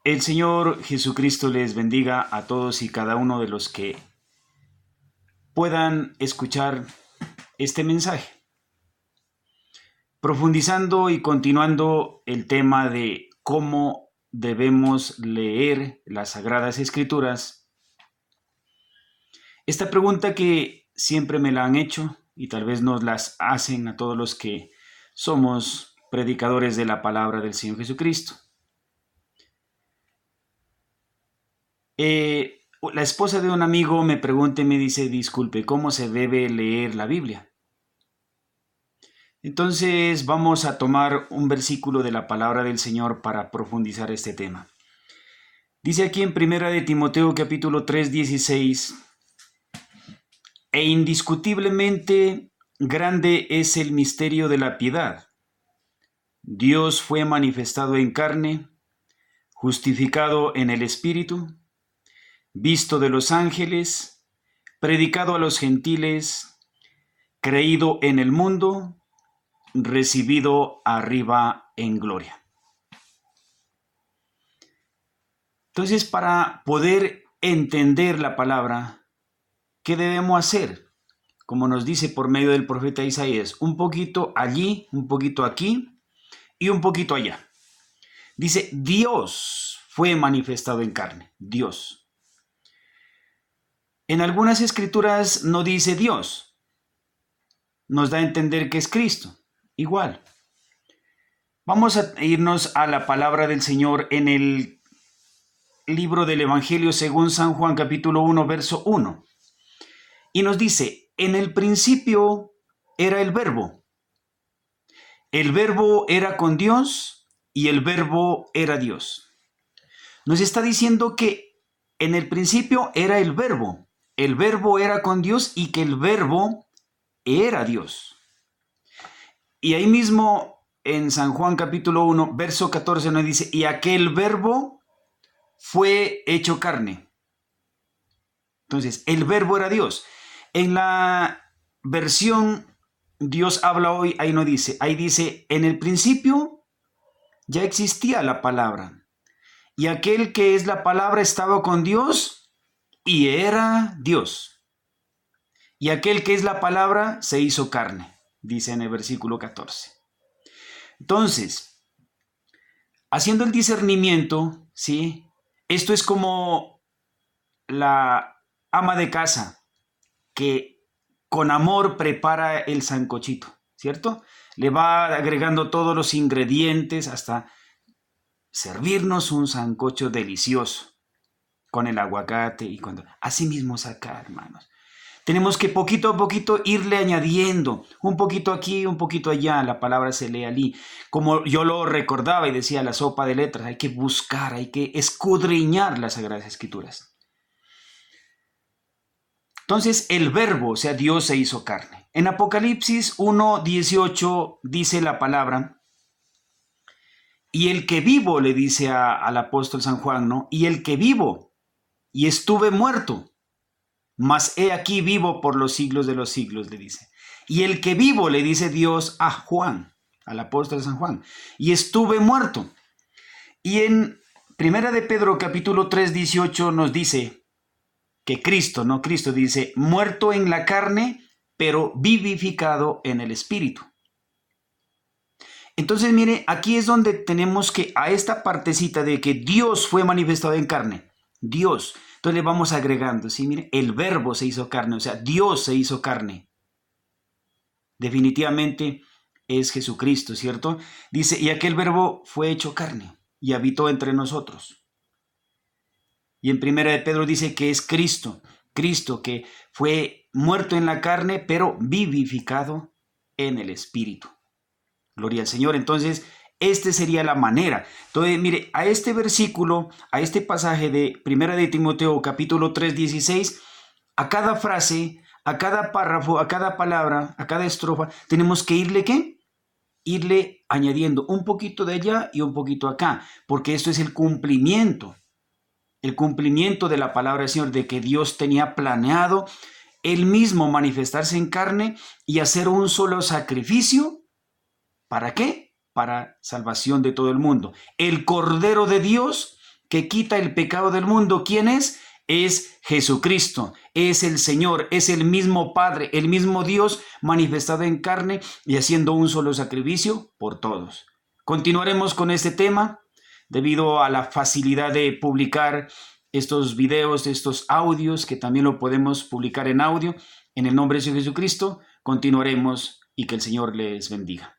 El Señor Jesucristo les bendiga a todos y cada uno de los que puedan escuchar este mensaje. Profundizando y continuando el tema de cómo debemos leer las Sagradas Escrituras, esta pregunta que siempre me la han hecho y tal vez nos las hacen a todos los que somos predicadores de la palabra del Señor Jesucristo. La esposa de un amigo me pregunta y me dice, disculpe, ¿cómo se debe leer la Biblia? Entonces vamos a tomar un versículo de la palabra del Señor para profundizar este tema. Dice aquí en 1 de Timoteo capítulo 3, 16, e indiscutiblemente grande es el misterio de la piedad. Dios fue manifestado en carne, justificado en el Espíritu, visto de los ángeles, predicado a los gentiles, creído en el mundo, recibido arriba en gloria. Entonces, para poder entender la palabra, ¿qué debemos hacer? Como nos dice por medio del profeta Isaías, un poquito allí, un poquito aquí y un poquito allá. Dice, Dios fue manifestado en carne, Dios. En algunas escrituras no dice Dios, nos da a entender que es Cristo, igual. Vamos a irnos a la palabra del Señor en el libro del Evangelio según San Juan capítulo 1, verso 1. Y nos dice, en el principio era el verbo era con Dios y el verbo era Dios. Nos está diciendo que en el principio era el verbo era con Dios y que el verbo era Dios. Y ahí mismo en San Juan capítulo 1, verso 14 nos dice, y aquel verbo fue hecho carne. Entonces, el verbo era Dios. En la versión Dios habla hoy, ahí no dice, ahí dice, en el principio ya existía la palabra. Y aquel que es la palabra estaba con Dios y era Dios. Y aquel que es la palabra se hizo carne, dice en el versículo 14. Entonces, haciendo el discernimiento, ¿sí? Esto es como la ama de casa que con amor prepara el sancochito, ¿cierto? Le va agregando todos los ingredientes hasta servirnos un sancocho delicioso con el aguacate y cuando así mismo saca, hermanos. Tenemos que poquito a poquito irle añadiendo, un poquito aquí, un poquito allá, la palabra se lee allí. Como yo lo recordaba y decía, la sopa de letras, hay que buscar, hay que escudriñar las Sagradas Escrituras. Entonces el verbo, o sea, Dios se hizo carne. En Apocalipsis 1:18 dice la palabra, y el que vivo, le dice al apóstol San Juan, ¿no? Y el que vivo, y estuve muerto, mas he aquí vivo por los siglos de los siglos, le dice. Y el que vivo, le dice Dios a Juan, al apóstol San Juan, y estuve muerto. Y en 1 de Pedro capítulo 3, 18 nos dice que Cristo dice, muerto en la carne, pero vivificado en el espíritu. Entonces, mire, aquí es donde tenemos que, a esta partecita de que Dios fue manifestado en carne, Dios. Entonces le vamos agregando, ¿sí? Mire, el verbo se hizo carne, o sea, Dios se hizo carne. Definitivamente es Jesucristo, ¿cierto? Dice, y aquel verbo fue hecho carne y habitó entre nosotros. Y en 1 de Pedro dice que es Cristo que fue muerto en la carne, pero vivificado en el Espíritu. Gloria al Señor. Entonces, esta sería la manera. Entonces, mire, a este versículo, a este pasaje de 1 de Timoteo, capítulo 3, 16, a cada frase, a cada párrafo, a cada palabra, a cada estrofa, tenemos que irle, ¿qué? Irle añadiendo un poquito de allá y un poquito acá, porque esto es el cumplimiento de la palabra del Señor, de que Dios tenía planeado Él mismo manifestarse en carne y hacer un solo sacrificio. ¿Para qué? Para salvación de todo el mundo. El Cordero de Dios que quita el pecado del mundo. ¿Quién es? Es Jesucristo, es el Señor, es el mismo Padre, el mismo Dios manifestado en carne y haciendo un solo sacrificio por todos. Continuaremos con este tema debido a la facilidad de publicar estos videos, estos audios, que también lo podemos publicar en audio. En el nombre de Jesucristo, continuaremos y que el Señor les bendiga.